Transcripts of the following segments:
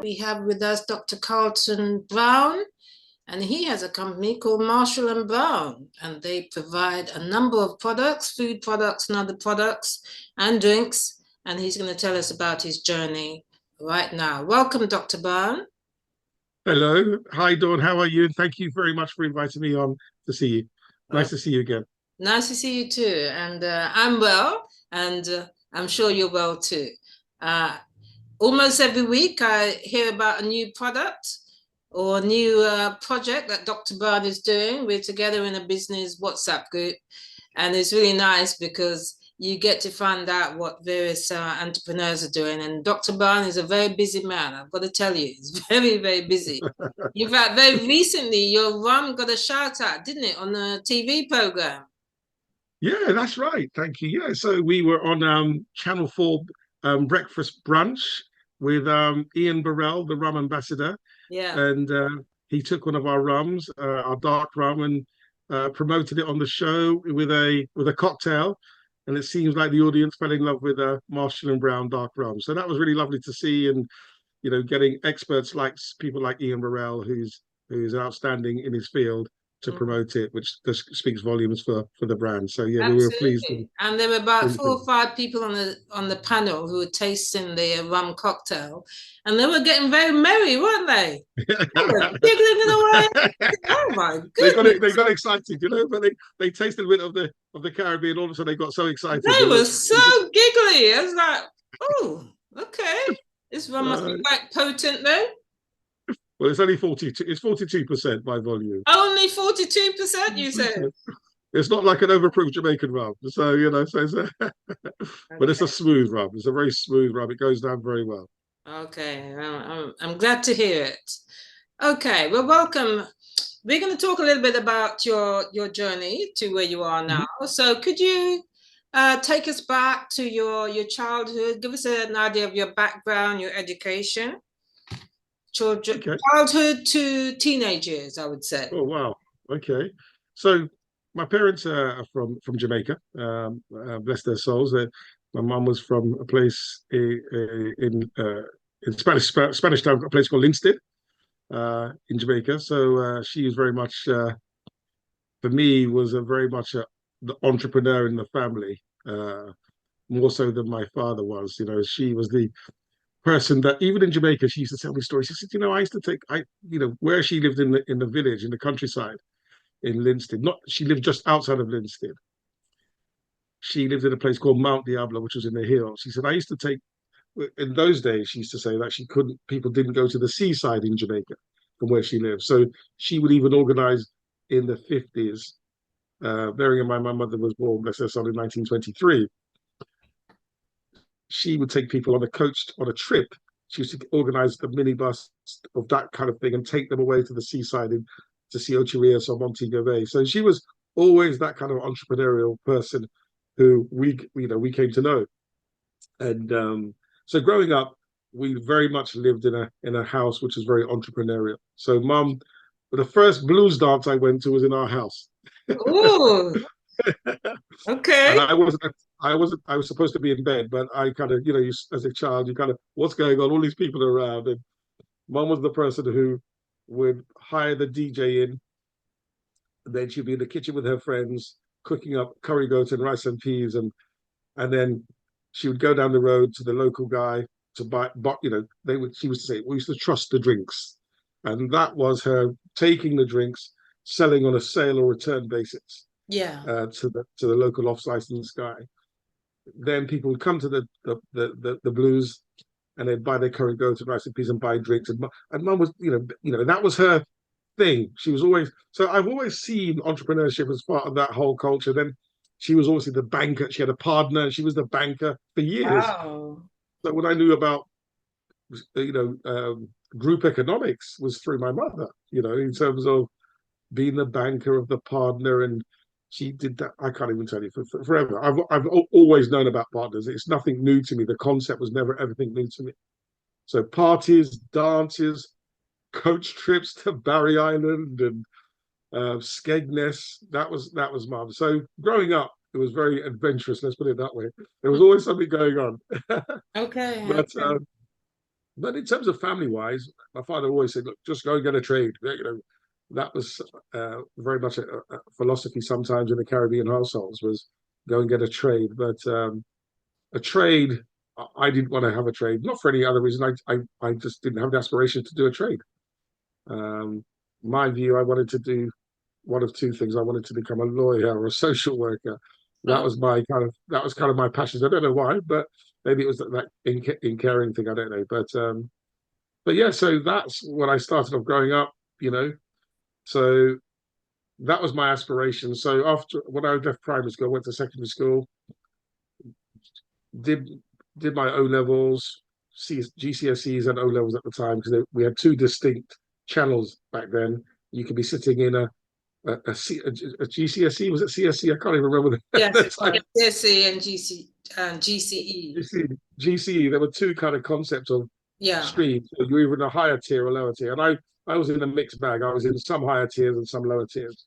We have with us Dr. Carlton Brown, and he has a company called Marshall and Brown, and they provide a number of products, food products and other products and drinks, and he's going to tell us about his journey right now. Welcome, Dr. Brown. Hello. Hi, Dawn. How are you? And thank you very much for inviting me on to see you. Nice to see you again. Nice to see you too. And I'm well, and I'm sure you're well too. Almost every week I hear about a new product or a new project that Dr. Brown is doing. We're together in a business WhatsApp group, and it's really nice because you get to find out what various entrepreneurs are doing. And Dr. Brown is a very busy man, I've got to tell you. He's very, very busy. In fact, very recently, your rum got a shout out, didn't it, on a TV program? Yeah, that's right. Thank you. Yeah, so we were on Channel 4 breakfast brunch with Ian Burrell, the rum ambassador. Yeah. And he took one of our rums, our dark rum, and promoted it on the show with a cocktail. And it seems like the audience fell in love with Marshall and Brown dark rum. So that was really lovely to see, and getting experts like people like Ian Burrell, who's outstanding in his field, to promote it, which just speaks volumes for the brand. So yeah, absolutely. we were pleased. And there were about 4 or 5 people on the panel who were tasting the rum cocktail, and they were getting very merry, weren't they? They were giggling away. Oh my goodness! They got excited, but they tasted a bit of the Caribbean. All of a sudden, they got so excited. They were so giggly. I was like, oh, okay. This rum must be quite potent, then. Well, it's only 42. It's 42% by volume. Only 42%, you said. It's not like an overproof Jamaican rum, so but it's a smooth rum. It's a very smooth rum. It goes down very well. Okay, I'm glad to hear it. Okay, well, welcome. We're going to talk a little bit about your journey to where you are now. So, could you take us back to your childhood? Give us an idea of your background, your education. Childhood to teenage years, I would say. Oh, wow. Okay. So my parents are from Jamaica, bless their souls. My mum was from a place in Spanish Town, a place called Linstead in Jamaica. So she was very much, for me, was very much the entrepreneur in the family, more so than my father was. She was the person that even in Jamaica, she used to tell me stories. She said, I used to where she lived in the village, in the countryside, in Linstead. She lived just outside of Linstead. She lived in a place called Mount Diablo, which was in the hills. She said, I used to take, in those days, she used to say that people didn't go to the seaside in Jamaica from where she lived. So she would even organize in the 50s, bearing in mind my mother was born, bless her soul, in 1923. She would take people on a trip. She used to organize the minibus of that kind of thing and take them away to the seaside to see Ocherias or Montego Bay. So she was always that kind of entrepreneurial person who we came to know. And so growing up, we very much lived in a house which was very entrepreneurial. So the first blues dance I went to was in our house. Ooh. Okay. And I was supposed to be in bed, but I kind of, as a child, you kind of, what's going on? All these people are around. And Mum was the person who would hire the DJ in. And then she'd be in the kitchen with her friends, cooking up curry goat and rice and peas. And then she would go down the road to the local guy to buy, she used to say, we used to trust the drinks. And that was her taking the drinks, selling on a sale or return basis. Yeah. To the local off-license guy. Then people would come to the blues, and they'd buy their curry goat and rice and peas and buy drinks. And Mum was, that was her thing. She was always, so I've always seen entrepreneurship as part of that whole culture. Then she was obviously the banker. She had a partner, and she was the banker for years. Wow. So what I knew about, group economics was through my mother, in terms of being the banker of the partner. And she did that. I can't even tell you for forever. I've always known about partners. It's nothing new to me. The concept was never everything new to me. So parties, dances, coach trips to Barry Island and Skegness. That was Mum. So growing up, it was very adventurous. Let's put it that way. There was always something going on. Okay. But But in terms of family wise, my father always said, look, just go and get a trade. You know, that was very much a philosophy sometimes in the Caribbean households, was go and get a trade. But a trade, I didn't want to have a trade, not for any other reason. I just didn't have the aspiration to do a trade. My view, I wanted to do one of two things. I wanted to become a lawyer or a social worker. That Oh, was kind of my passions. I don't know why, but maybe it was that in caring thing. I don't know, but yeah. So that's when I started off growing up. You know, so that was my aspiration. So after when I left primary school, I went to secondary school, did did my O levels, GCSEs and O levels at the time because we had two distinct channels back then. You could be sitting in a GCSE, was it CSE? I can't even remember yes, the time. CSA and GCE. GCE. There were two kind of concepts of Yeah. streams. So you were either in a higher tier or lower tier, and I was in a mixed bag. I was in some higher tiers and some lower tiers.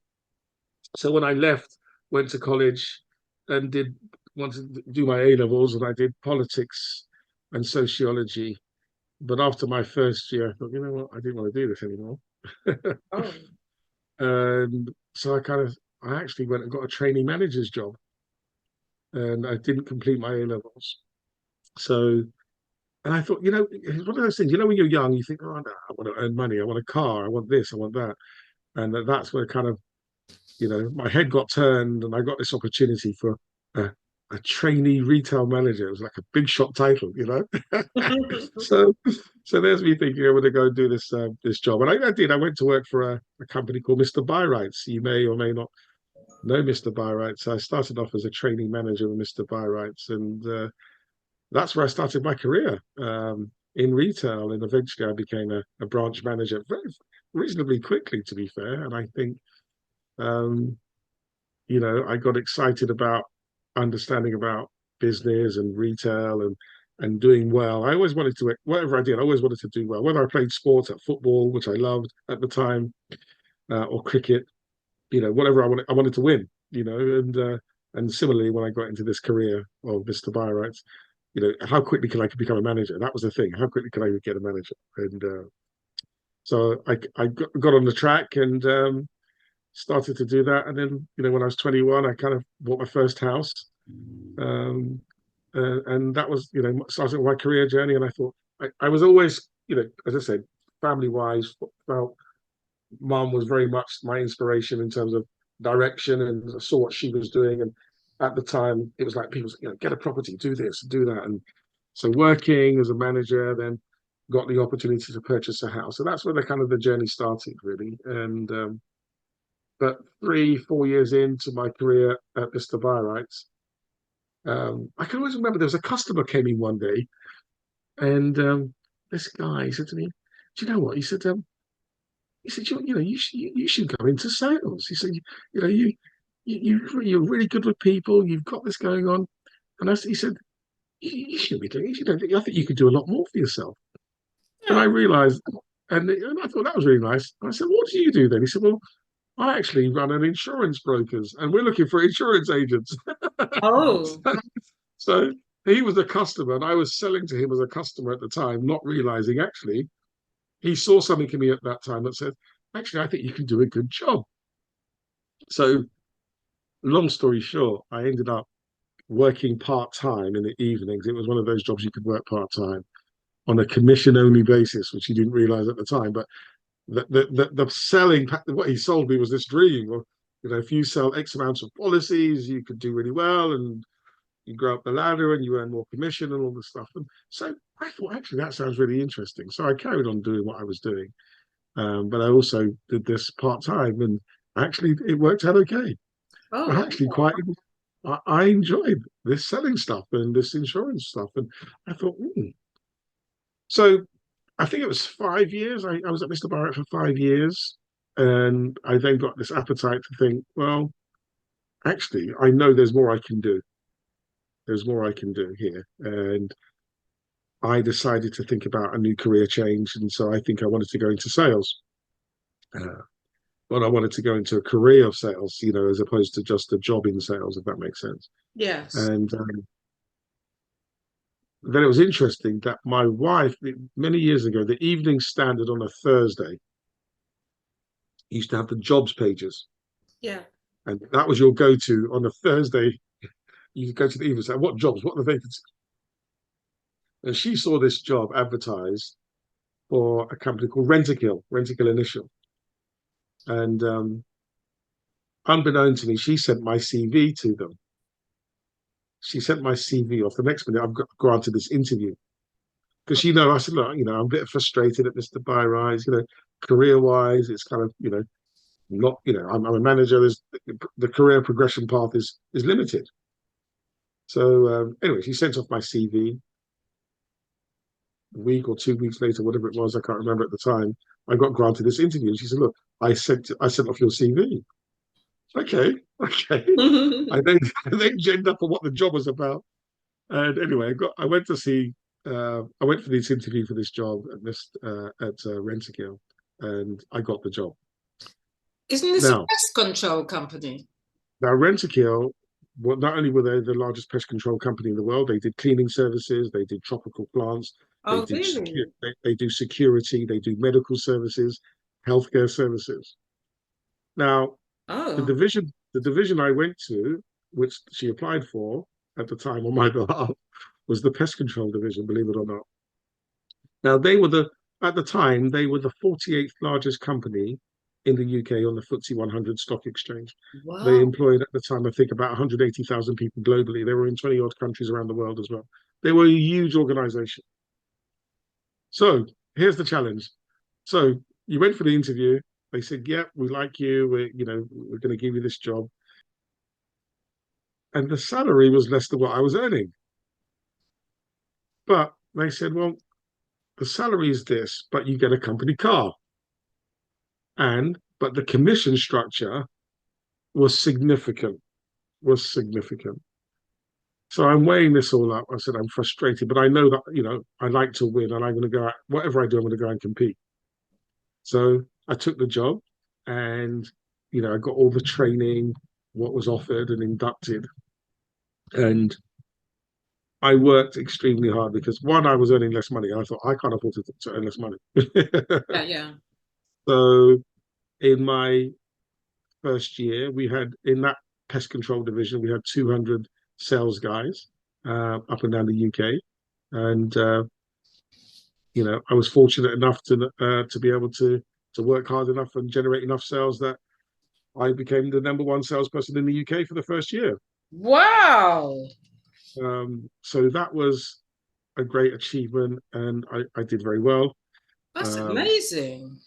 So when I left, went to college, and did wanted to do my A levels, and I did politics and sociology. But after my first year, I thought, you know what, I didn't want to do this anymore. Oh. And so I actually went and got a trainee manager's job, and I didn't complete my A levels. So, and I thought, it's one of those things. When you're young, you think, oh no, I want to earn money, I want a car, I want this, I want that, and that's where kind of, my head got turned, and I got this opportunity for a, a trainee retail manager. It was like a big shot title. So, so there's me thinking I'm going to go and do this job, and I did. I went to work for a company called Mr. Byrights. You may or may not know Mr. Byrights. I started off as a training manager with Mr. Byrights, and that's where I started my career in retail. And eventually, I became a branch manager very reasonably quickly, to be fair. And I think, um, I got excited about understanding about business and retail and doing well. I always wanted to, whatever I did, I always wanted to do well. Whether I played sports at football, which I loved at the time, or cricket, whatever I wanted to win, and similarly when I got into this career of Mr. Byrights, how quickly can I become a manager? That was the thing. How quickly can I get a manager? And so I got on the track and started to do that. And then, when I was 21, I kind of bought my first house. Um, and that was, starting my career journey. And I thought I was always, as I said, family wise, felt mom was very much my inspiration in terms of direction, and I saw what she was doing. And at the time, it was like people, get a property, do this, do that. And so working as a manager, then got the opportunity to purchase a house. So that's where the journey started, really. And but 3-4 years into my career at Mr. Byrights, I can always remember there was a customer came in one day, and this guy said to me, "Do you know what?" He said, you should go into sales. He said, you know, you're really good with people. You've got this going on." And he said, you should be doing it. I think you could do a lot more for yourself. And I Oh. realized, and I thought that was really nice. And I said, what do you do then? He said, well, I actually run an insurance brokers, and we're looking for insurance agents. Oh. So he was a customer, and I was selling to him as a customer at the time, not realizing actually he saw something in me at that time that said, actually, I think you can do a good job. So, long story short, I ended up working part time in the evenings. It was one of those jobs you could work part time on a commission only basis, which he didn't realize at the time. But the selling, what he sold me was this dream of, if you sell X amounts of policies, you could do really well, and you grow up the ladder and you earn more commission and all this stuff. And so I thought, actually, that sounds really interesting. So I carried on doing what I was doing. But I also did this part time, and actually it worked out okay. I Oh. actually quite, I enjoyed this selling stuff and this insurance stuff, and I thought, So I think it was 5 years. I was at Mr. Barrett for 5 years, and I then got this appetite to think, well, actually, I know there's more I can do. There's more I can do here, and I decided to think about a new career change, and so I think I wanted to go into sales. Uh, but I wanted to go into a career of sales, as opposed to just a job in sales, if that makes sense. Yes. And then it was interesting that my wife, many years ago, the Evening Standard on a Thursday used to have the jobs pages. Yeah. And that was your go-to on a Thursday. You go to the Evening Standard, what jobs, what are the vacancies? And she saw this job advertised for a company called Rentokil Initial. And unbeknown to me, she sent my CV to them. She sent my CV off. The next minute, I've got granted this interview. Because, I said, look, I'm a bit frustrated at Mr. Byrise, career-wise, it's kind of, not, I'm a manager. There's the career progression path is limited. So anyway, she sent off my CV. A week or 2 weeks later, whatever it was, I can't remember at the time. I got granted this interview. And she said, "Look, I sent off your CV." Okay. I then ginned up on what the job was about. And anyway, I went to see. I went for this interview for this job at Rentokil, and I got the job. Isn't this a Now, pest control company? Rentokil, well, not only were they the largest pest control company in the world, they did cleaning services, they did tropical plants, Oh, really? they do security, they do medical services, healthcare services. Now, Oh, the division I went to, which she applied for at the time on my behalf, was the pest control division, believe it or not. Now, at the time, they were the 48th largest company in the UK on the FTSE 100 stock exchange. They wow. employed at the time, I think, about 180,000 people globally. They were in 20 odd countries around the world as well. They were a huge organization. So here's the challenge. So you went for the interview. They said, "Yeah, we like you. We're going to give you this job." And the salary was less than what I was earning. But they said, "Well, the salary is this, but you get a company car." But the commission structure was significant, was significant. So I'm weighing this all up. I said, I'm frustrated, but I know that, I like to win and I'm going to go out, whatever I do, I'm going to go and compete. So I took the job and, I got all the training, what was offered and inducted. And I worked extremely hard because one, I was earning less money. And I thought, I can't afford to earn less money. Yeah, yeah. So in my first year, we had in that pest control division, we had 200 sales guys up and down the UK, and I was fortunate enough to be able to work hard enough and generate enough sales that I became the number one salesperson in the UK for the first year. Wow. So that was a great achievement, and I did very well. That's Um, amazing.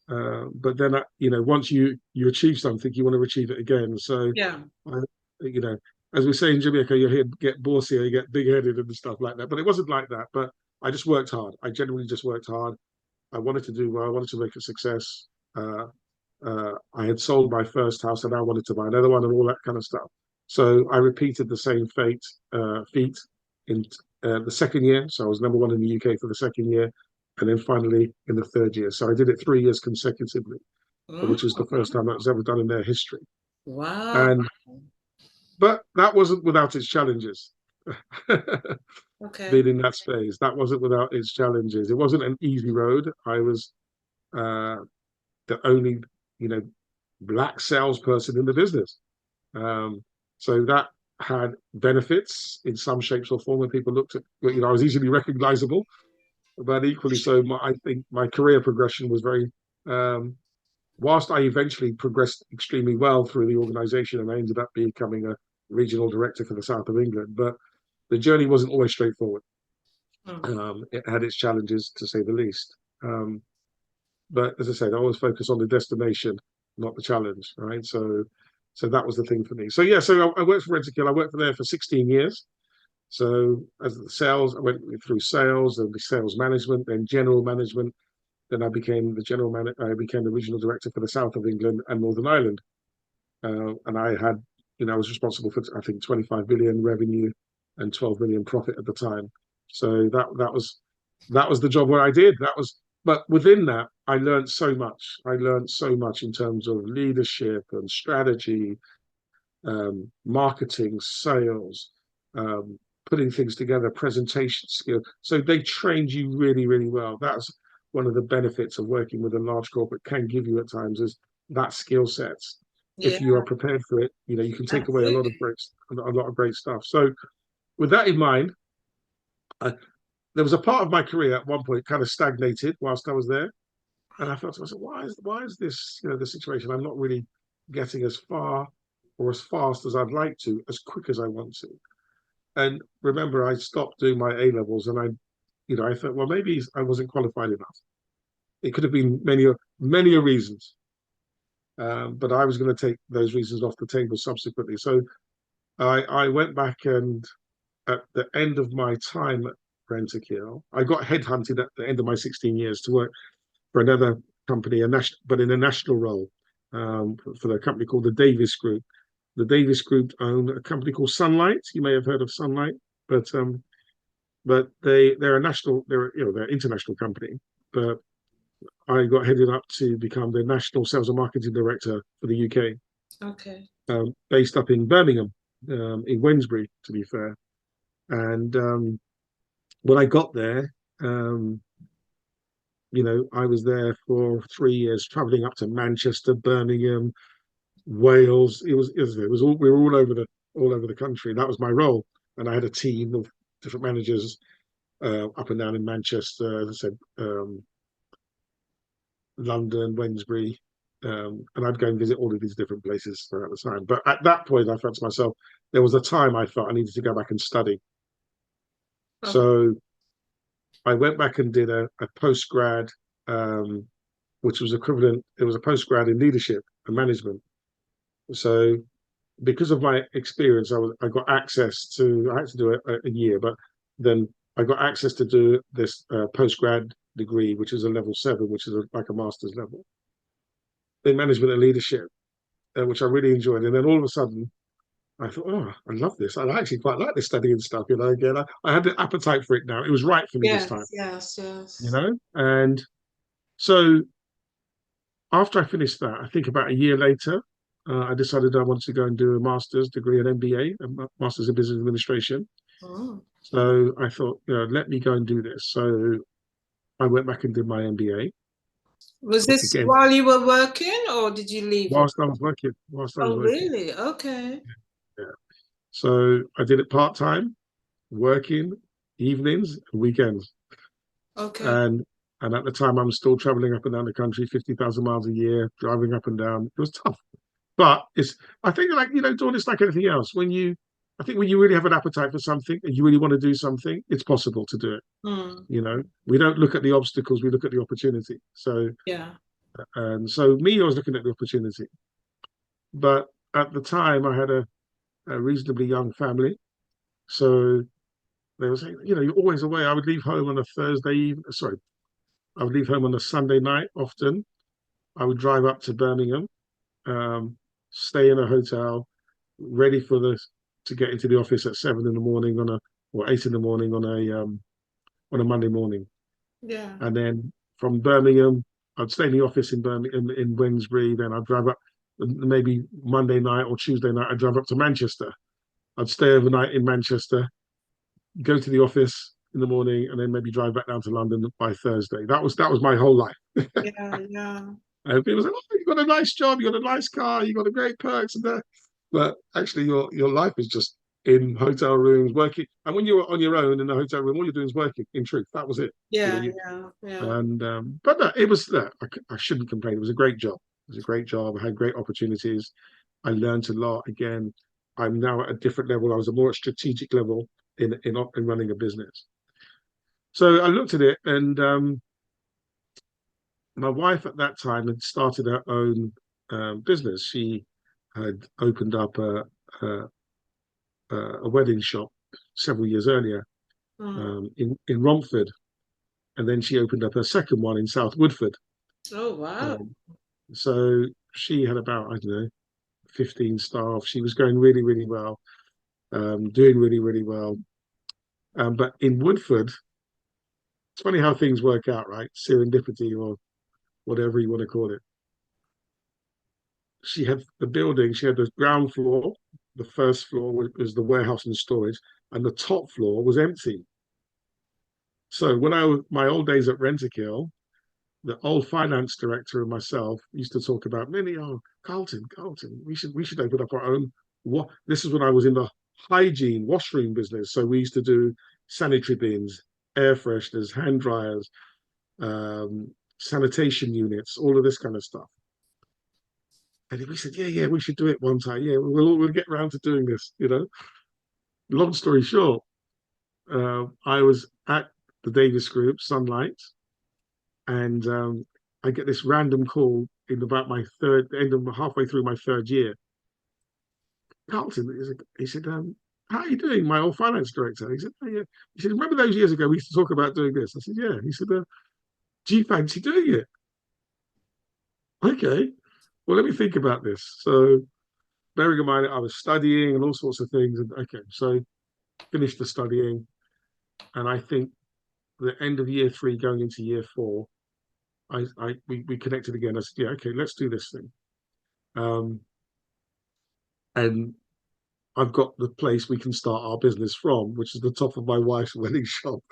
but then, once you achieve something, you want to achieve it again. So, Yeah. I, you know, as we say in Jamaica, you get bossy, you get big-headed and stuff like that. But it wasn't like that. But I just worked hard. I genuinely just worked hard. I wanted to do well. I wanted to make a success. I had sold my first house, and I wanted to buy another one, and all that kind of stuff. So I repeated the same feat in the second year. So I was number one in the UK for the second year, and then finally in the third year. So I did it 3 years consecutively, Mm. which was the first time that was ever done in their history. Wow. And but that wasn't without its challenges. Okay. Being in that space, that wasn't without its challenges. It wasn't an easy road. I was uh, the only, you know, black salesperson in the business. So that had benefits in some shapes or form when people looked at, I was easily recognizable, but equally so, I think my career progression was very, whilst I eventually progressed extremely well through the organization and I ended up becoming a regional director for the south of England, but the journey wasn't always straightforward. Mm. It had its challenges, to say the least. But as I said, I always focus on the destination, not the challenge, right? So that was the thing for me. So yeah, so I worked for Rentokil. I worked for there for 16 years. So as the sales, I went through sales and the sales management, then general management. Then I became the general manager. I became the regional director for the south of England and Northern Ireland. And I had, I was responsible for I think 25 billion revenue and 12 million profit at the time. So that was the job where I did. But within that, I learned so much. I learned so much in terms of leadership and strategy, marketing, sales, putting things together, presentation skill. So they trained you really, really well. That's one of the benefits of working with a large corporate can give you at times is that skill sets. Yeah, If you are prepared for it, you can take away absolutely. a lot of great stuff. So with that in mind, I, there was a part of my career at one point kind of stagnated whilst I was there. And I thought to myself, why is this, the situation? I'm not really getting as far or as fast as I'd like to, as quick as I want to. And remember, I stopped doing my A levels, and I thought, well, maybe I wasn't qualified enough. It could have been many reasons, but I was going to take those reasons off the table subsequently. So I went back, and at the end of my time at Rentokil, I got headhunted at the end of my 16 years to work for another company, but in a national role, for the company called the Davis Group. The Davis Group own a company called Sunlight. You may have heard of Sunlight, but they're a national, they're an international company. But I got headed up to become the national sales and marketing director for the UK, Okay. based up in Birmingham, in Wednesbury, to be fair. And when I got there, I was there for 3 years, traveling up to Manchester, Birmingham, Wales. It was all, we were all over the country. That was my role, and I had a team of different managers up and down in Manchester, as I said, London, Wednesbury, and I'd go and visit all of these different places throughout the time. But at that point, I felt to myself, there was a time I felt I needed to go back and study. Okay. So I went back and did a postgrad, which was equivalent. It was a postgrad in leadership and management. So because of my experience, I got access to. I had to do it a year, but then I got access to do this postgrad degree, which is a level 7, which is like a master's level in management and leadership, which I really enjoyed. And then all of a sudden, I thought, oh, I love this. I actually quite like this studying stuff. Again, I had the appetite for it now. It was right for me this time. Yes, yes, yes. And so after I finished that, I think about a year later, I decided I wanted to go and do a master's degree, an MBA, a master's in business administration. Oh. So I thought, let me go and do this. So I went back and did my MBA, Was which this again, while you were working or did you leave? whilst I was Oh, working. really? Okay. Yeah. So I did it part time, working evenings and weekends, Okay. and at the time I'm still traveling up and down the country, 50,000 miles a year, driving up and down. It was tough. But I think, like, Dawn, it's like anything else. I think when you really have an appetite for something and you really want to do something, it's possible to do it. Hmm. We don't look at the obstacles, we look at the opportunity. Yeah. So me, I was looking at the opportunity. But at the time, I had a reasonably young family. So they were saying, you're always away. I would leave home on a Thursday evening. Sorry, I would leave home on a Sunday night often. I would drive up to Birmingham, um, stay in a hotel, ready to get into the office at 7 in the morning or 8 in the morning on a Monday morning, Yeah. and then from Birmingham, I'd stay in the office in Birmingham in Wednesbury. Then I'd drive up maybe Monday night or Tuesday night. I'd drive up to Manchester. I'd stay overnight in Manchester, go to the office in the morning, and then maybe drive back down to London by Thursday. That was my whole life. Yeah. Yeah. And people say, "Oh, you got a nice job, you got a nice car, you got a great perks and that." But actually, your life is just in hotel rooms, working. And when you're on your own in a hotel room, all you're doing is working. In truth, that was it. You know, Yeah. you Yeah. Yeah. and but no, it was that I shouldn't complain. It was a great job. It was a great job. I had great opportunities. I learned a lot. Again, I'm now at a different level. I was a more strategic level in running a business. So I looked at it, and my wife at that time had started her own business. She had opened up a, a wedding shop several years earlier, Hmm. in Romford, and then she opened up her second one in South Woodford. Oh, wow. Um, so she had about, I don't know, 15 staff. She was going really, really well, doing really, really well. But in Woodford, it's funny how things work out, right? Serendipity or whatever you want to call it. She had the building, she had the ground floor, the first floor was the warehouse and storage. and the top floor was empty. So when my old days at Rentokil, the old finance director and myself used to talk about many, oh, Carlton, we should open up our own. What this is when I was in the hygiene washroom business. So we used to do sanitary bins, air fresheners, hand dryers, sanitation units, all of this kind of stuff. And we said, yeah, we should do it one time. Yeah, we'll get around to doing this. Long story short, I was at the Davis Group, Sunlight, and I get this random call in about my halfway through my third year. Carlton, he said, how are you doing? My old finance director. He said, oh, yeah. He said, remember those years ago we used to talk about doing this? I said, yeah. He said, do you fancy doing it? Okay. Well, let me think about this. So bearing in mind I was studying and all sorts of things. And okay, so finished the studying. And I think the end of year 3 going into year 4, we connected again. I said, yeah, okay, let's do this thing. And I've got the place we can start our business from, which is the top of my wife's wedding shop.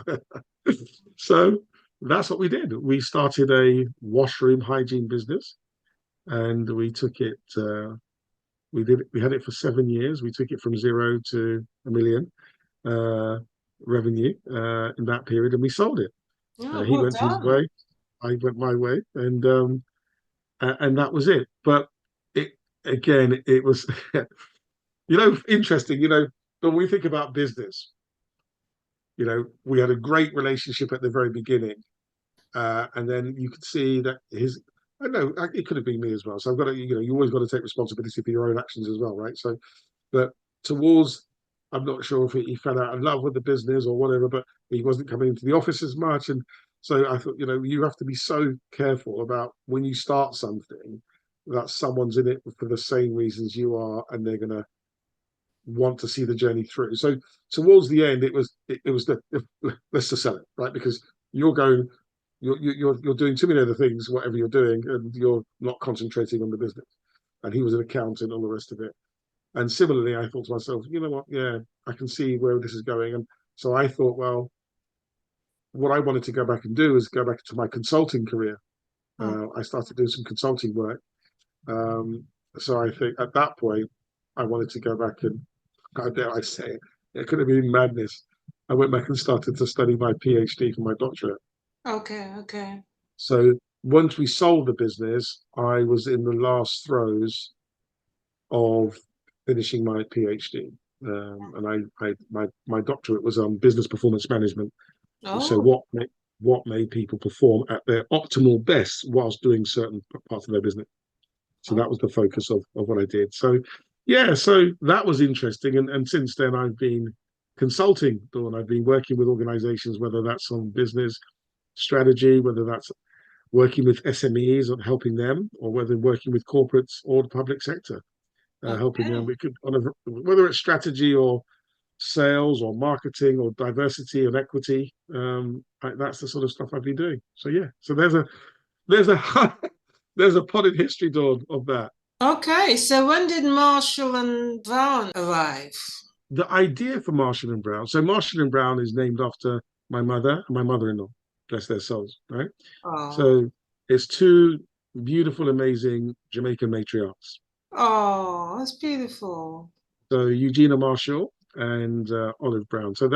So that's what we did. We started a washroom hygiene business, and we took it. We had it for 7 years. We took it from 0 to 1 million revenue in that period, and we sold it. Oh, He well went his done. way, I went my way, and that was it. But it was interesting. When we think about business, we had a great relationship at the very beginning, and then you could see that I know it could have been me as well. So I've got to, you always got to take responsibility for your own actions as well, right? So, but towards, I'm not sure if he fell out of love with the business or whatever, but he wasn't coming into the office as much, and so I thought, you have to be so careful about when you start something that someone's in it for the same reasons you are, and they're gonna want to see the journey through. So towards the end, it was let's just sell it, right? Because you're doing too many other things, whatever you're doing, and you're not concentrating on the business. And he was an accountant, all the rest of it. And similarly, I thought to myself, you know what? Yeah, I can see where this is going. And so I thought, well, what I wanted to go back and do is go back to my consulting career. I started doing some consulting work. So I think at that point, I wanted to go back and, how dare I say it could have been madness. I went back and started to study my PhD for my doctorate. Okay. So once we sold the business, I was in the last throes of finishing my PhD. And my doctorate was on business performance management. So Oh, what made people perform at their optimal best whilst doing certain parts of their business. So that oh, was the focus of what I did. So yeah, so that was interesting. And since then I've been consulting, Dawn. I've been working with organizations, whether that's on business strategy, whether that's working with SMEs and helping them, or whether working with corporates or the public sector, helping them. okay. We could, whether it's strategy or sales or marketing or diversity and equity. That's the sort of stuff I've been doing. So yeah, so there's a there's a potted history, Dawn, of that. Okay, so when did Marshall and Brown arrive? The idea for Marshall and Brown. So Marshall and Brown is named after my mother and my mother-in-law, bless their souls, right? Oh, So it's two beautiful, amazing Jamaican matriarchs. oh, that's beautiful. So Eugenia Marshall and Olive Brown. So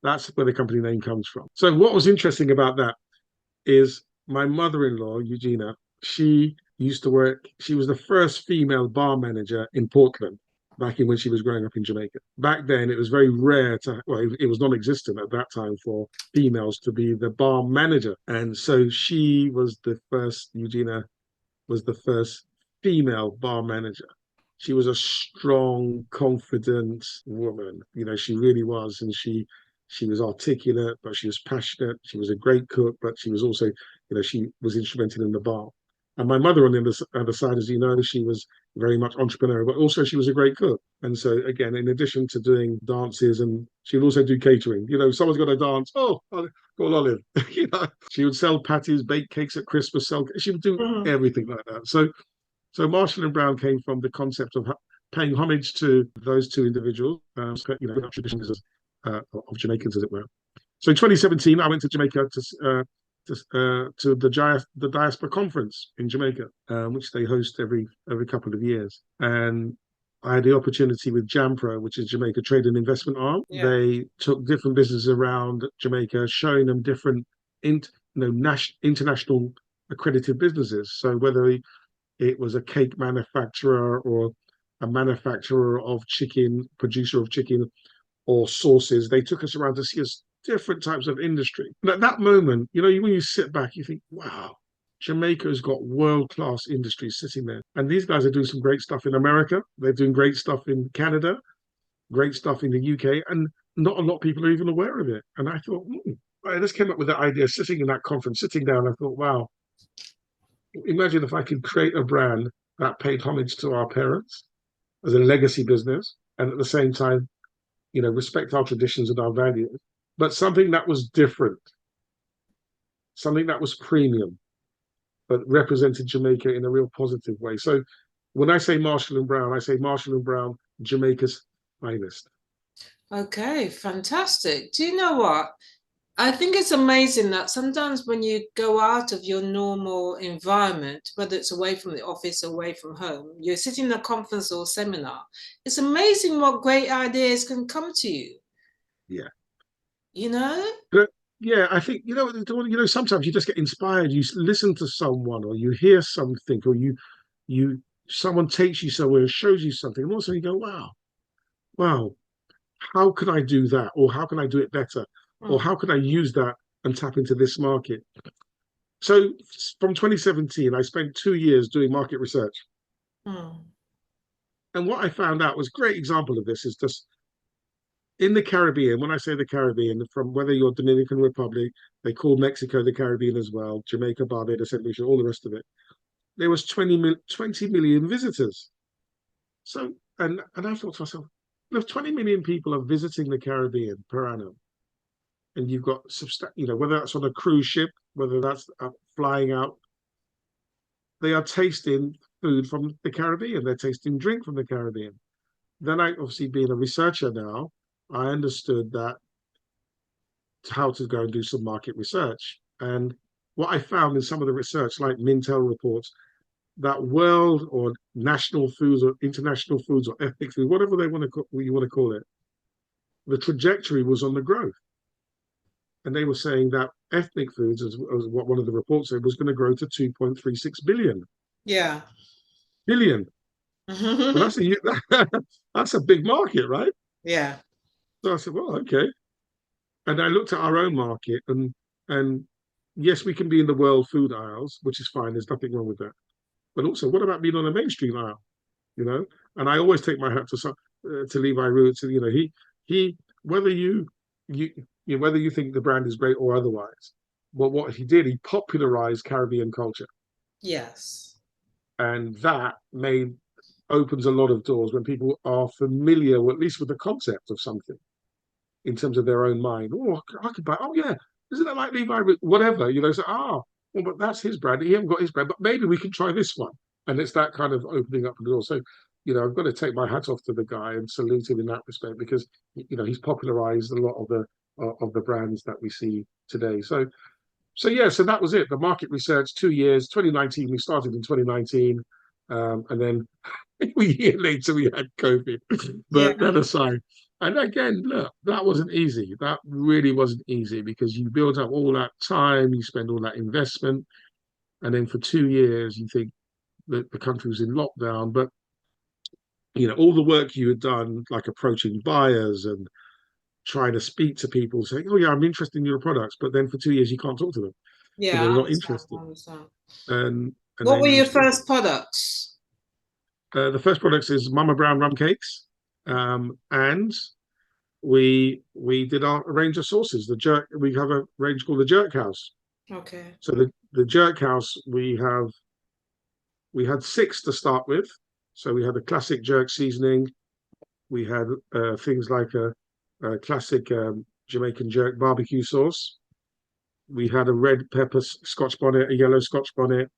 that's where the company name comes from. So what was interesting about that is my mother-in-law, Eugenia, she used to work, she was the first female bar manager in Portland back in when she was growing up in Jamaica. Back then, it was very rare it was non-existent at that time for females to be the bar manager. And so Eugenia was the first female bar manager. She was a strong, confident woman. She really was. And she was articulate, but she was passionate. She was a great cook, but she was also, she was instrumental in the bar. And my mother on the other side, as you know, she was very much entrepreneurial, but also she was a great cook. And so again, in addition to doing dances, and she would also do catering. Someone's got to dance. Oh, call Olive. She would sell patties, bake cakes at Christmas. She would do Mhm. everything like that. So Marshall and Brown came from the concept of paying homage to those two individuals, traditions of Jamaicans, as it were. So in 2017, I went to Jamaica to the Diaspora Conference in Jamaica, which they host every couple of years. And I had the opportunity with JAMPRO, which is Jamaica Trade and Investment Arm. Yeah. They took different businesses around Jamaica, showing them different international accredited businesses. So whether it was a cake manufacturer or a manufacturer of chicken, producer of chicken or sauces, they took us around to see us different types of industry. And at that moment, when you sit back, you think, wow, Jamaica's got world-class industries sitting there. And these guys are doing some great stuff in America. They're doing great stuff in Canada, great stuff in the UK, and not a lot of people are even aware of it. And I thought, I just came up with the idea, sitting in that conference, sitting down, I thought, wow, imagine if I could create a brand that paid homage to our parents as a legacy business, and at the same time, respect our traditions and our values, but something that was different, something that was premium, but represented Jamaica in a real positive way. So when I say Marshall and Brown, I say Marshall and Brown, Jamaica's finest. Okay, fantastic. Do you know what? I think it's amazing that sometimes when you go out of your normal environment, whether it's away from the office, away from home, you're sitting in a conference or seminar, it's amazing what great ideas can come to you. Yeah. But yeah, I think, sometimes you just get inspired. You listen to someone or you hear something or someone takes you somewhere and shows you something. And also you go, wow, how can I do that? Or how can I do it better? Or how can I use that and tap into this market? So from 2017, I spent 2 years doing market research. And what I found out was a great example of this is just in the Caribbean. When I say the Caribbean, from whether you're Dominican Republic, they call Mexico the Caribbean as well, Jamaica, Barbados, St. Lucia, all the rest of it. There was 20 million visitors. So, and I thought to myself, if 20 million people are visiting the Caribbean per annum, and you've got whether that's on a cruise ship, whether that's flying out, they are tasting food from the Caribbean. They're tasting drink from the Caribbean. Then I, obviously being a researcher now, I understood that how to go and do some market research. And what I found in some of the research, like Mintel reports, that world or national foods or international foods or ethnic food, whatever you want to call it, the trajectory was on the growth. And they were saying that ethnic foods, as what one of the reports said, was going to grow to 2.36 billion. Yeah. Billion. Well, that's a big market, right? Yeah. So I said, well, okay. And I looked at our own market, and yes, we can be in the world food aisles, which is fine. There's nothing wrong with that. But also, what about being on a mainstream aisle? And I always take my hat to Levi Roots. He whether you whether you think the brand is great or otherwise, but what he did, he popularized Caribbean culture. Yes. And that opens a lot of doors when people are familiar, or at least with the concept of something in terms of their own mind. Oh, I could buy, oh yeah, isn't that like Levi? Whatever, so, well, but that's his brand. He hasn't got his brand, but maybe we can try this one. And it's that kind of opening up the door. So, I've got to take my hat off to the guy and salute him in that respect, because, he's popularized a lot of the brands that we see today. So that was it. The market research, 2 years, 2019, we started in 2019. And then a year later we had COVID. But that aside, and again, look, that wasn't easy. That really wasn't easy, because you build up all that time, you spend all that investment, and then for 2 years you think that the country was in lockdown. But all the work you had done, like approaching buyers and trying to speak to people, saying, "Oh yeah, I'm interested in your products," but then for 2 years you can't talk to them. Yeah, they're not interested. And what were your first products? The first products is Mama Brown rum cakes, and we did a range of sauces. We have a range called the Jerk House. Okay. So the Jerk House, we had 6 to start with. So we had the classic jerk seasoning. We had things like a classic Jamaican jerk barbecue sauce. We had a red pepper Scotch bonnet, a yellow Scotch bonnet.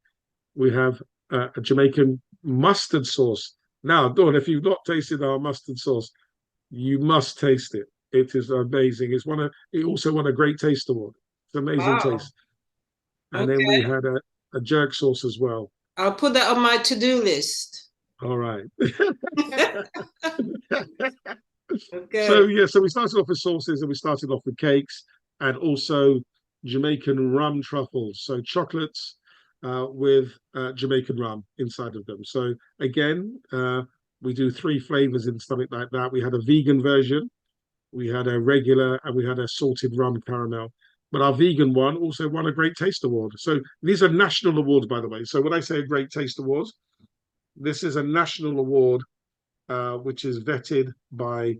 We have a Jamaican mustard sauce. Now, Dawn, if you've not tasted our mustard sauce, you must taste it. It is amazing. It also won a Great Taste Award. It's amazing Wow. taste. And then we Okay. had a jerk sauce as well. I'll put that on my to-do list. All right. So Okay. yeah, so we started off with sauces and we started off with cakes and also Jamaican rum truffles. So chocolates with Jamaican rum inside of them. So again, we do three flavors in something like that. We had a vegan version, we had a regular, and we had a salted rum caramel. But our vegan one also won a Great Taste Award. So these are national awards, by the way. So when I say a Great Taste Awards, this is a national award which is vetted by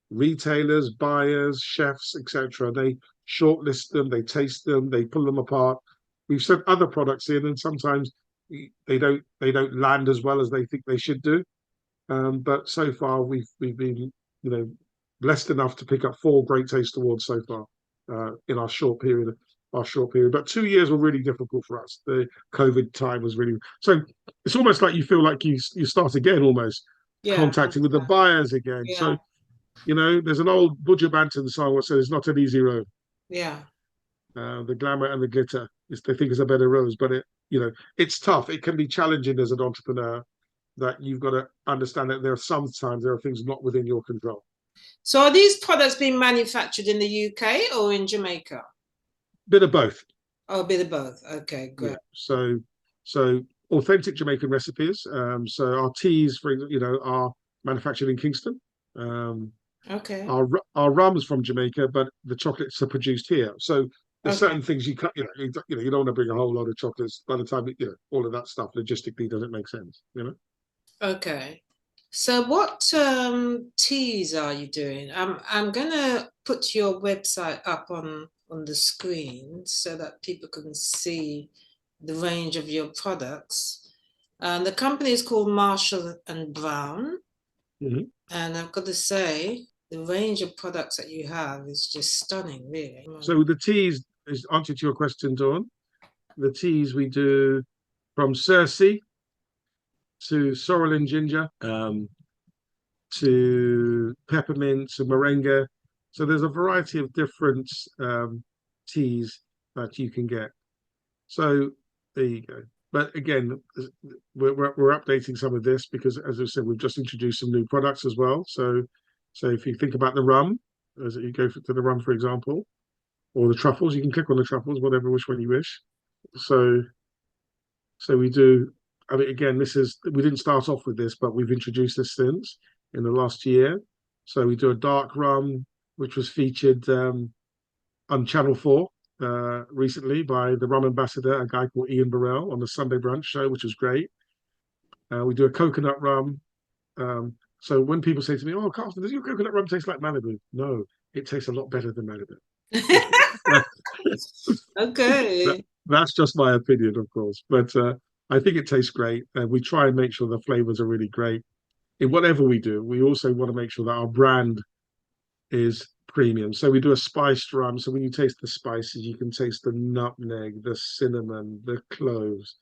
retailers, buyers, chefs, etc. They shortlist them, they taste them, they pull them apart. We've sent other products in, and sometimes they don't land as well as they think they should do. But so far, we've been blessed enough to pick up 4 Great Taste Awards so far in our short period. But 2 years were really difficult for us. The COVID time was really so. It's almost like you feel like you start again, almost Yeah. contacting with the buyers again. Yeah. So there's an old Buju Banton song that says it's not an easy road. Yeah. The glamour and the glitter they think is a better rose, but it's tough. It can be challenging as an entrepreneur. That you've got to understand that sometimes there are things not within your control. So are these products being manufactured in the UK or in Jamaica? Bit of both. Oh, a bit of both. Okay, great. Yeah. So authentic Jamaican recipes. So our teas, are manufactured in Kingston. Okay. Our rums from Jamaica, but the chocolates are produced here. So there's certain things you can't, you don't want to bring a whole lot of chocolates. By the time all of that stuff logistically doesn't make sense. Okay. So what teas are you doing? I'm gonna put your website up on the screen so that people can see the range of your products. The company is called Marshall and Brown. Mm-hmm. And I've got to say, the range of products that you have is just stunning, really. So the teas, is answer to your question, Dawn. The teas we do from Cersei to sorrel and ginger, to peppermint, to moringa. So there's a variety of different teas that you can get. So there you go. But again, we're updating some of this because, as I said, we've just introduced some new products as well. So if you think about the rum, as you go to the rum, for example, or the truffles, you can click on the truffles, which one you wish. So we do. I mean, again, we didn't start off with this, but we've introduced this since in the last year. So we do a dark rum, which was featured on Channel 4 recently by the rum ambassador, a guy called Ian Burrell, on the Sunday brunch show, which was great. We do a coconut rum. So when people say to me, "Oh, Carlton, does your coconut rum taste like Malibu?" No, it tastes a lot better than Malibu. Okay. That's just my opinion, of course, but I think it tastes great. We try and make sure the flavors are really great. In whatever we do, we also want to make sure that our brand is premium. So we do a spiced rum. So when you taste the spices, you can taste the nutmeg, the cinnamon, the cloves,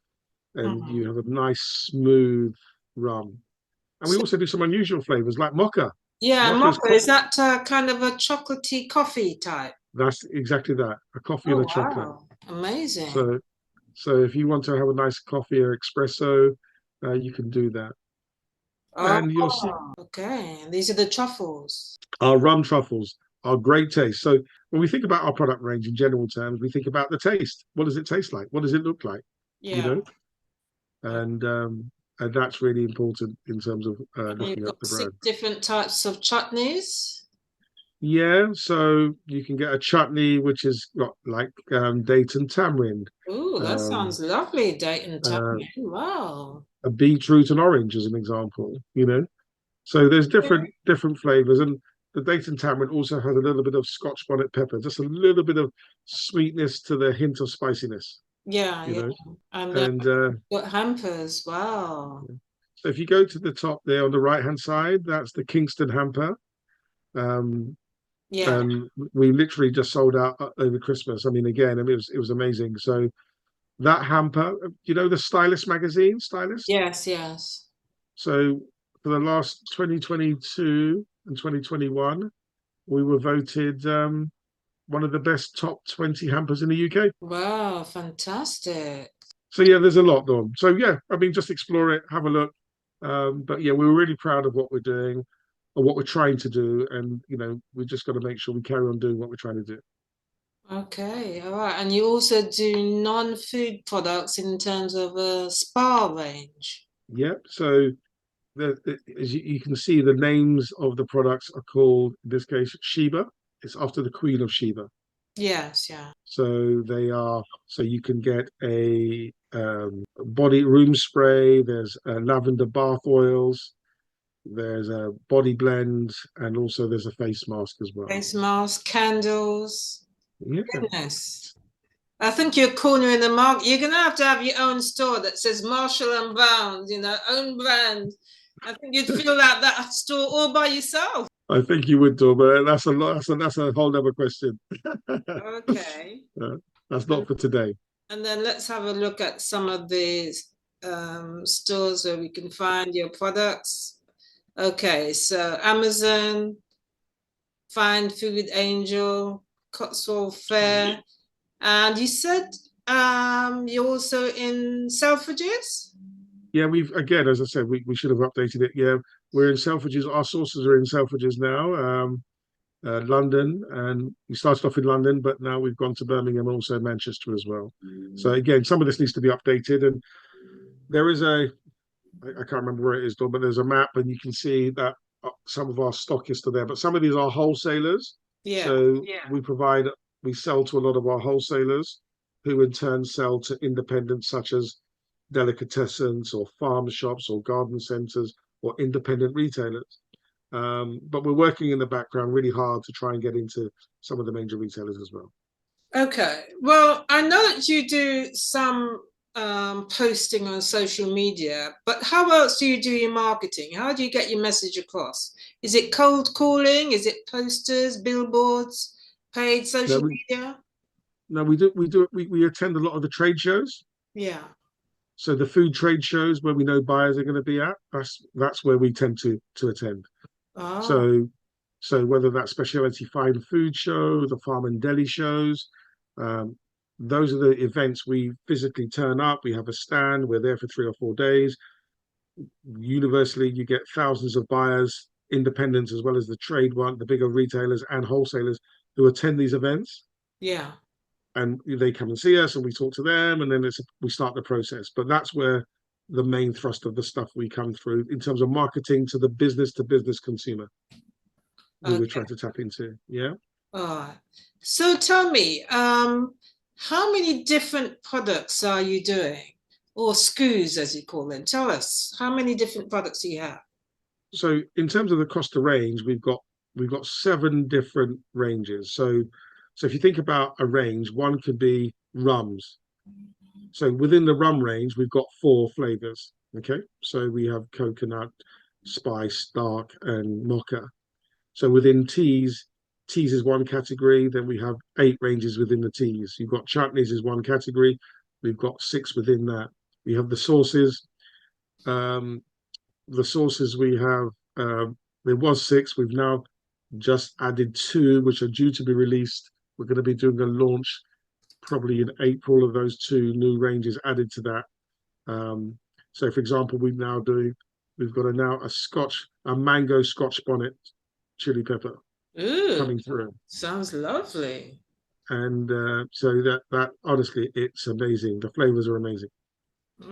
and you have a nice smooth rum. And we also do some unusual flavors like mocha. Yeah, Mocha mocha. Is that kind of a chocolatey coffee type? That's exactly that. A coffee and Oh, a chocolate. wow. Amazing. So if you want to have a nice coffee or espresso, you can do that. And you'll see okay. These are the truffles. our rum truffles are great taste. So when we think about our product range in general terms, we think about the taste. What does it taste like? What does it look like? Yeah. And that's really important in terms of looking at the brand. 6 different types of chutneys. Yeah, so you can get a chutney which is like date and tamarind. Oh, that sounds lovely, date and tamarind. Wow. A beetroot and orange as an example, So there's different flavors, and the date and tamarind also has a little bit of Scotch bonnet pepper, just a little bit of sweetness to the hint of spiciness. Yeah, yeah. And got hampers. Wow. So if you go to the top there on the right-hand side, that's the Kingston hamper. Yeah. We literally just sold out over Christmas. I mean, again, it was amazing. So that hamper, the Stylist magazine, Stylist? Yes, yes. So for the last 2022 and 2021, we were voted one of the best top 20 hampers in the UK. Wow, fantastic. So yeah, there's a lot done. So yeah, I mean, just explore it, have a look. But yeah, we're really proud of what we're doing or what we're trying to do, and we just got to make sure we carry on doing what we're trying to do. Okay, all right. And you also do non-food products in terms of a spa range. Yep. So as you can see, the names of the products are called, in this case, Sheba. It's after the Queen of Sheba. Yes, yeah. So they are. So you can get a body room spray. There's lavender bath oils. There's a body blend, and also there's a face mask as well. Face mask, candles. Yeah. Goodness. I think you're cornering the market. You're gonna have to have your own store that says Marshall and Brown, own brand. I think you'd fill out that store all by yourself. I think you would do, but that's a lot. That's a whole other question. Okay. That's not for today. And then let's have a look at some of the stores where we can find your products. Okay, so Amazon, Find Food Angel, Cotswold Fair, and you said you're also in Selfridges? Yeah, again, as I said, we should have updated it. Yeah, we're in Selfridges. Our sources are in Selfridges now, London, and we started off in London, but now we've gone to Birmingham and also Manchester as well. So again, some of this needs to be updated, and there is I can't remember where it is, but there's a map, and you can see that some of our stockists are there, but some of these are wholesalers. Yeah. So we sell to a lot of our wholesalers, who in turn sell to independents such as delicatessens or farm shops or garden centres or independent retailers. But we're working in the background really hard to try and get into some of the major retailers as well. Okay. Well, I know that you do some posting on social media, but how else do you do your marketing? How do you get your message across? Is it cold calling? Is it posters, billboards, paid social media? No, we attend a lot of the trade shows. Yeah. So the food trade shows where we know buyers are going to be at, that's where we tend to attend. Oh. So whether that's specialty fine food show, the farm and deli shows, those are the events we physically turn up. We have a stand. We're there for 3 or 4 days. Universally, you get thousands of buyers, independents as well as the trade one, the bigger retailers and wholesalers who attend these events. Yeah. And they come and see us, and we talk to them, and then we start the process. But that's where the main thrust of the stuff we come through in terms of marketing to the business consumer. Okay. We're trying to tap into. Yeah. All right. So tell me, how many different products are you doing, or SKUs as you call them? Tell us, how many different products do you have? So in terms of the Costa range, we've got 7 different ranges. So if you think about a range, one could be rums. So within the rum range, we've got 4 flavors. Okay, so we have coconut, spice, dark, and mocha. So within teas is one category. Then we have 8 ranges within the teas. You've got chutneys is one category. We've got 6 within that. We have the sauces. The sauces we have, there was 6. We've now just added 2, which are due to be released. We're going to be doing a launch probably in April of those 2 new ranges added to that. So, for example, we've got a mango Scotch bonnet chili pepper. Ooh, coming through. Sounds lovely. And so that honestly, it's amazing. The flavors are amazing.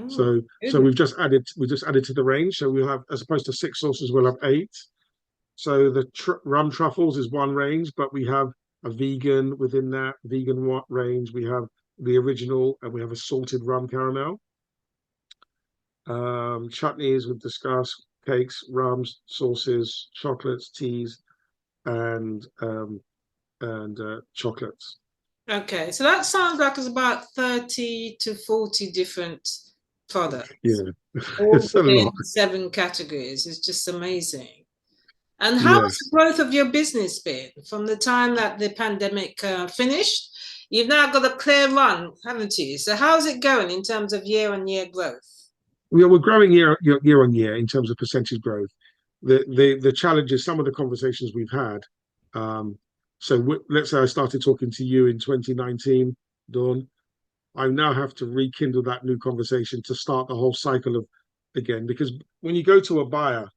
So we've just added to the range. So we'll have, as opposed to 6 sauces, we'll have 8. So the rum truffles is one range, but we have a vegan within that vegan range. We have the original, and we have a salted rum caramel. Chutneys we've discussed, cakes, rums, sauces, chocolates, teas, and chocolates. Okay, so that sounds like it's about 30 to 40 different products. Yeah, all it's a lot. 7 categories. It's just amazing. And how has the growth of your business been from the time that the pandemic finished? You've now got a clear run, haven't you? So how's it going in terms of year-on-year growth? We're growing year on year in terms of percentage growth. The challenge is some of the conversations we've had So let's say I started talking to you in 2019, Dawn. I now have to rekindle that new conversation to start the whole cycle of again. Because when you go to a buyer,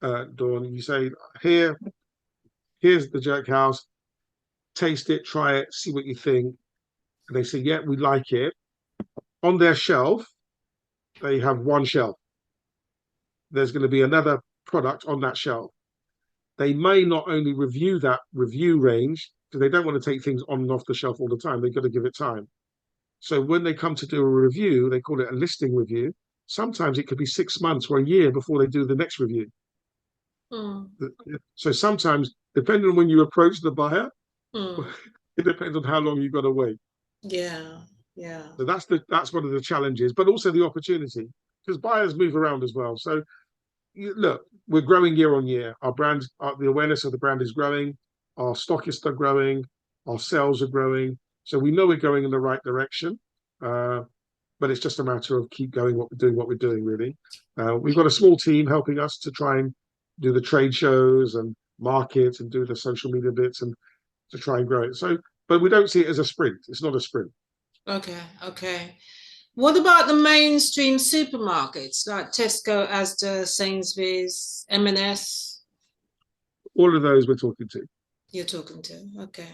Dawn, you say, here's the jerk house, taste it, try it, see what you think. And they say, yeah, we like it. On their shelf, they have one shelf. There's going to be another product on that shelf. They may not only review that review range, because they don't want to take things on and off the shelf all the time. They've got to give it time. So when they come to do a review, they call it a listing review. Sometimes it could be 6 months or a year before they do the next review. Mm. So sometimes, depending on when you approach the buyer, Mm. it depends on how long you've got to wait. Yeah, yeah. So that's one of the challenges, but also the opportunity, because buyers move around as well. So look, we're growing year on year. Our brand, the awareness of the brand is growing. Our stockists are growing. Our sales are growing. So we know we're going in the right direction. But it's just a matter of keep going what we're doing, really. We've got a small team helping us to try and do the trade shows and market and do the social media bits and to try and grow it. So, but we don't see it as a sprint. It's not a sprint. Okay, okay. What about the mainstream supermarkets like Tesco, Asda, Sainsbury's, M&S? All of those we're talking to. You're talking to. Okay.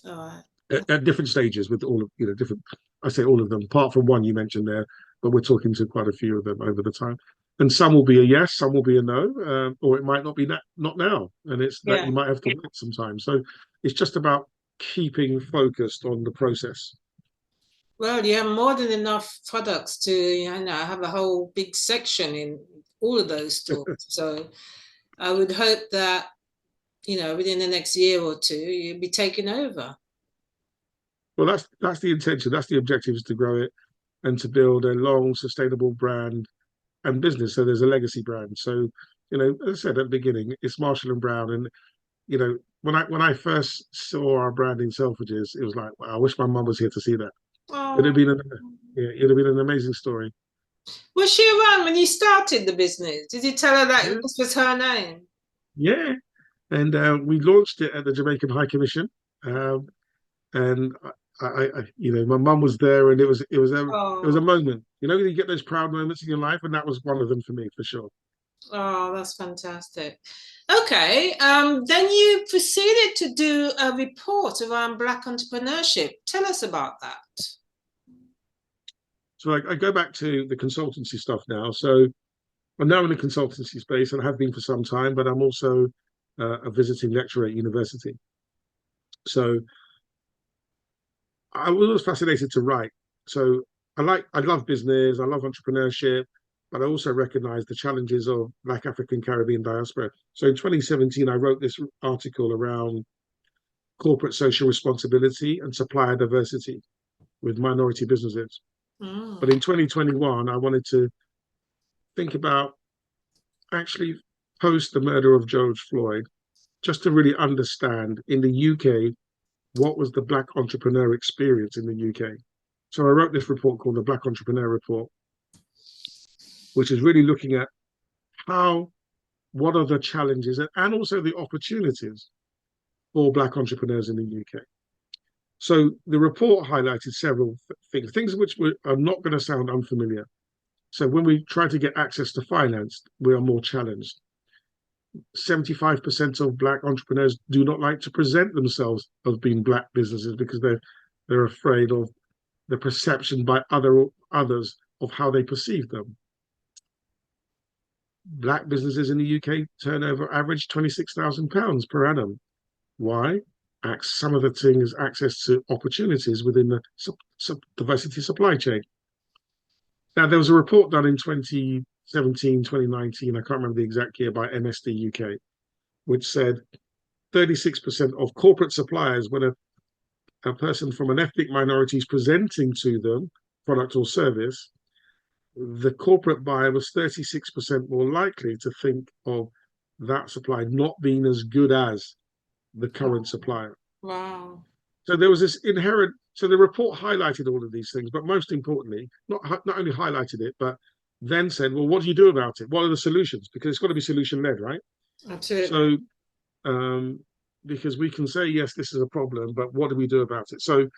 All right. At different stages with all of different. I say all of them, apart from one you mentioned there, but we're talking to quite a few of them over the time, and some will be a yes, some will be a no, or it might not be not now, and it's that Yeah. you might have to wait sometimes. So it's just about keeping focused on the process. Well, you have more than enough products to, have a whole big section in all of those stores. So I would hope that, within the next year or two, you'll be taking over. Well, that's the intention. That's the objective, is to grow it and to build a long, sustainable brand and business. So there's a legacy brand. So as I said at the beginning, it's Marshall and Brown, and when I first saw our brand in Selfridges, it was like, wow, I wish my mum was here to see that. It'd have Oh. been it'd have been an amazing story. Was she around when you started the business? Did you tell her that Yeah, this was her name? yeah. And we launched it at the Jamaican High Commission, and my mum was there, and it was a Oh, moment. You get those proud moments in your life, and that was one of them for me, for sure. oh, that's fantastic. Okay, then you proceeded to do a report around Black entrepreneurship. Tell us about that. So I go back to the consultancy stuff now. So I'm now in the consultancy space, and I have been for some time, but I'm also a visiting lecturer at university. So I was always fascinated to write. So I love business, I love entrepreneurship, but I also recognize the challenges of Black African Caribbean diaspora. So in 2017, I wrote this article around corporate social responsibility and supplier diversity with minority businesses. Mm. But in 2021, I wanted to think about actually post the murder of George Floyd, just to really understand in the UK what was the Black entrepreneur experience in the UK. So I wrote this report called the Black Entrepreneur Report, which is really looking at what are the challenges and also the opportunities for Black entrepreneurs in the UK. So the report highlighted several things which are not going to sound unfamiliar. So when we try to get access to finance, we are more challenged. 75% of Black entrepreneurs do not like to present themselves as being Black businesses because they're afraid of the perception by others of how they perceive them. Black businesses in the UK turnover average £26,000 per annum. Why? Some of the things access to opportunities within the diversity supply chain. Now, there was a report done in 2017, 2019, I can't remember the exact year, by MSD UK, which said 36% of corporate suppliers, when a person from an ethnic minority is presenting to them product or service, the corporate buyer was 36% more likely to think of that supply not being as good as the current supplier. Wow. So there was this inherent. So the report highlighted all of these things, but most importantly, not only highlighted it, but then said, well, what do you do about it? What are the solutions? Because it's got to be solution led, right? Absolutely. So because we can say, yes, this is a problem, but what do we do about it? So,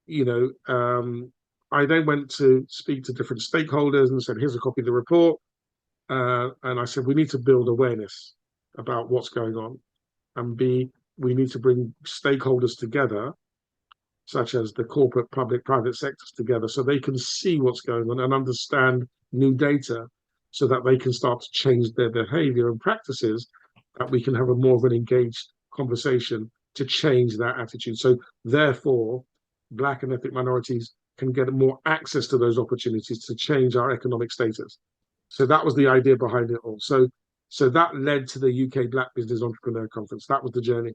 you know, I then went to speak to different stakeholders and said, here's a copy of the report. And I said, we need to build awareness about what's going on. And B, we need to bring stakeholders together, such as the corporate, public, private sectors together, so they can see what's going on and understand new data so that they can start to change their behavior and practices, that we can have a more of an engaged conversation to change that attitude. So therefore, Black and ethnic minorities can get more access to those opportunities to change our economic status. So that was the idea behind it all. So that led to the UK Black Business Entrepreneur Conference. That was the journey.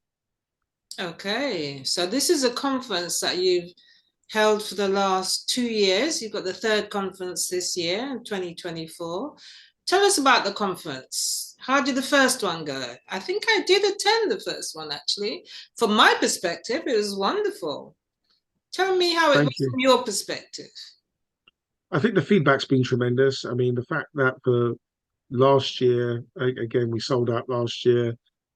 Okay, so this is a conference that you've held for the last 2 years. You've got the third conference this year in 2024. Tell us about the conference. How did the first one go? I think I did attend the first one, actually. From my perspective, it was wonderful. Tell me how it was from your perspective. I think the feedback's been tremendous. I mean, the fact that for last year, again, we sold out last year,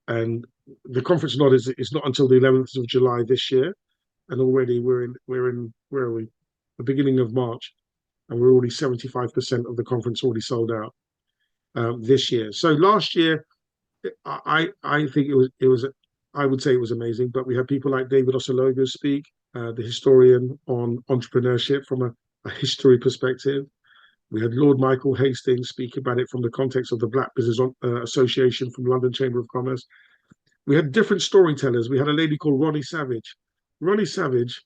and the conference is not until the 11th of July this year, and already we're in where are we? The beginning of March, and we're already 75% of the conference already sold out this year. So last year, I think it was I would say it was amazing. But we had people like David Oselogo speak, the historian on entrepreneurship from a history perspective. We had Lord Michael Hastings speak about it from the context of the Black Business Association from London Chamber of Commerce. We had different storytellers. We had a lady called Ronnie Savage. Ronnie Savage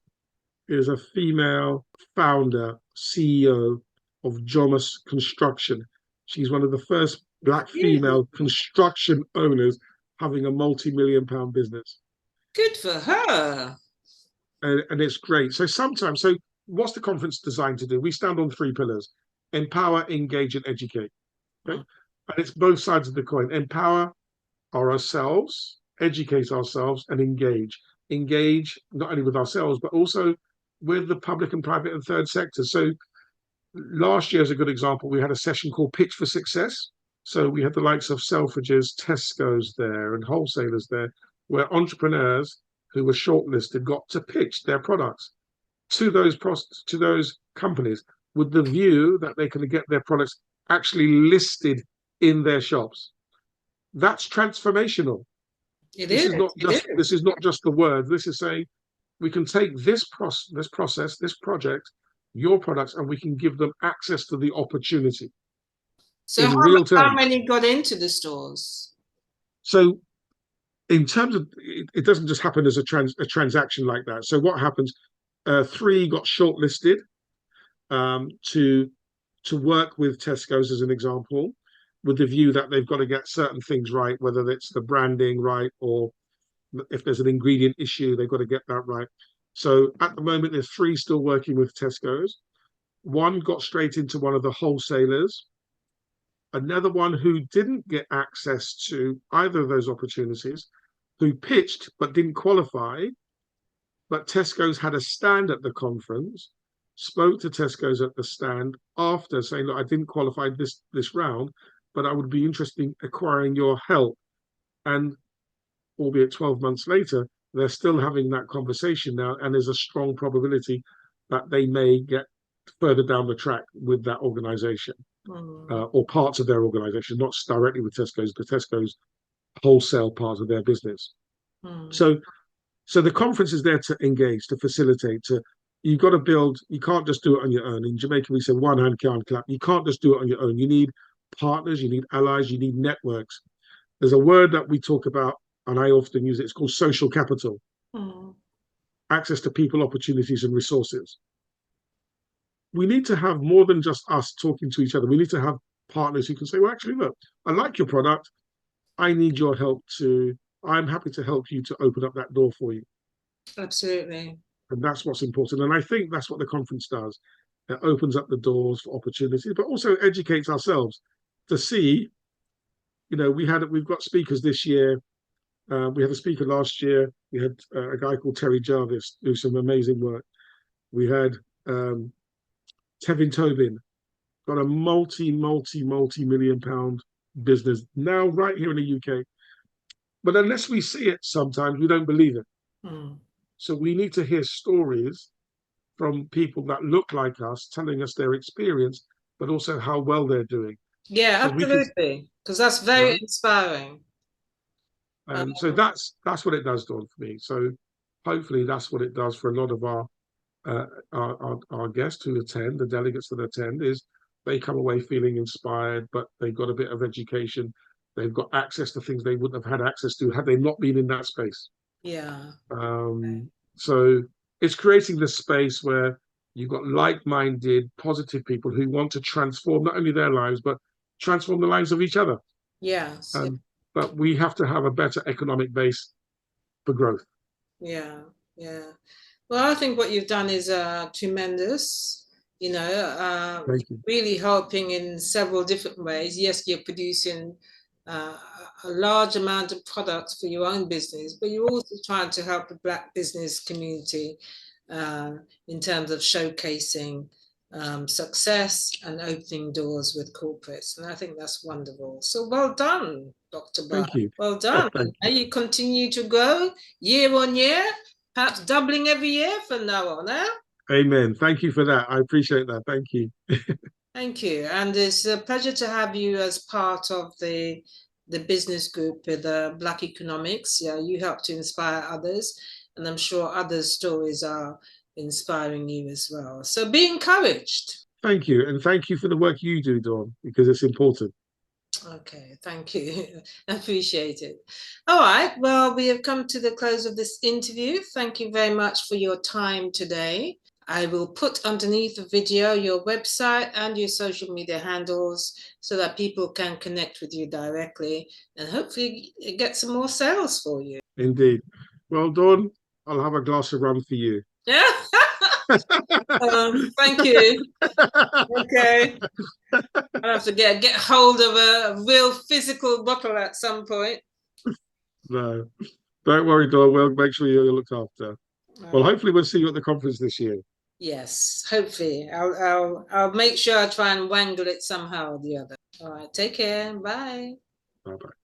is a female founder, CEO of Jomas Construction. She's one of the first Black female construction owners having a multi-million-pound business. Good for her. And it's great. So what's the conference designed to do? We stand on 3 pillars: empower, engage, and educate. Okay? And it's both sides of the coin. Empower ourselves, educate ourselves, and engage. Engage not only with ourselves, but also with the public and private and third sector. So last year is a good example. We had a session called Pitch for Success. So we had the likes of Selfridges, Tesco's there, and wholesalers there, where entrepreneurs who were shortlisted got to pitch their products to those companies with the view that they can get their products actually listed in their shops. That's transformational. This is not just the word. This is saying we can take this project, your products, and we can give them access to the opportunity. So how many got into the stores? So in terms of, it doesn't just happen as a transaction like that. So what happens, 3 got shortlisted to work with Tesco's as an example, with the view that they've got to get certain things right, whether it's the branding right, or if there's an ingredient issue, they've got to get that right. So at the moment, there's 3 still working with Tesco's. 1 got straight into one of the wholesalers. Another one who didn't get access to either of those opportunities, who pitched but didn't qualify, but Tesco's had a stand at the conference, spoke to Tesco's at the stand after saying, look, I didn't qualify this round, but I would be interested in acquiring your help. And albeit 12 months later, they're still having that conversation now, and there's a strong probability that they may get further down the track with that organization, or parts of their organization, not directly with Tesco's, but Tesco's wholesale part of their business. So the conference is there to engage, to facilitate, you've got to build. You can't just do it on your own. In Jamaica, we say one hand can't clap. You can't just do it on your own. You need partners, you need allies, you need networks. There's a word that we talk about, and I often use it. It's called social capital. Access to people, opportunities, and resources. We need to have more than just us talking to each other. We need to have partners who can say, well, actually, look, I like your product. I need your help I'm happy to help you to open up that door for you. Absolutely. And that's what's important. And I think that's what the conference does. It opens up the doors for opportunities, but also educates ourselves to see, we've got speakers this year. We had a speaker last year. We had a guy called Terry Jarvis do some amazing work. We had Tevin Tobin, got a multi-million-pound business now right here in the UK. but unless we see it sometimes, we don't believe it. Mm. So we need to hear stories from people that look like us, telling us their experience, but also how well they're doing. Yeah, So we can, absolutely. Because that's very right? inspiring. And so that's what it does, Dawn, for me. So hopefully that's what it does for a lot of our guests who attend, the delegates that attend, is they come away feeling inspired, but they've got a bit of education. They've got access to things they wouldn't have had access to had they not been in that space. Yeah. So it's creating this space where you've got like-minded, positive people who want to transform not only their lives, but transform the lives of each other. Yes. But we have to have a better economic base for growth. Yeah. Yeah. Well, I think what you've done is tremendous, Thank you. really helping in several different ways. Yes, you're producing a large amount of products for your own business, but you're also trying to help the Black business community in terms of showcasing success and opening doors with corporates. And I think that's wonderful. So well done, Dr. Brown. Thank you. Well done. Thank And you continue to grow year on year, perhaps doubling every year from now on, eh? Amen. Thank you for that. I appreciate that. Thank you. Thank you. And it's a pleasure to have you as part of the business group with Black Economics. Yeah, you help to inspire others, and I'm sure others' stories are inspiring you as well. So be encouraged. Thank you. And thank you for the work you do, Dawn, because it's important. Okay, thank you. I appreciate it. All right, well, we have come to the close of this interview. Thank you very much for your time today. I will put underneath the video your website and your social media handles so that people can connect with you directly and hopefully get some more sales for you. Indeed. Well, Dawn, I'll have a glass of rum for you. Yeah. Thank you. Okay. I'll have to get hold of a real physical bottle at some point. No, don't worry, Dawn. We'll make sure you're looked after. Well, hopefully we'll see you at the conference this year. Yes, hopefully. I'll make sure I try and wangle it somehow or the other. All right, take care. Bye. Bye-bye.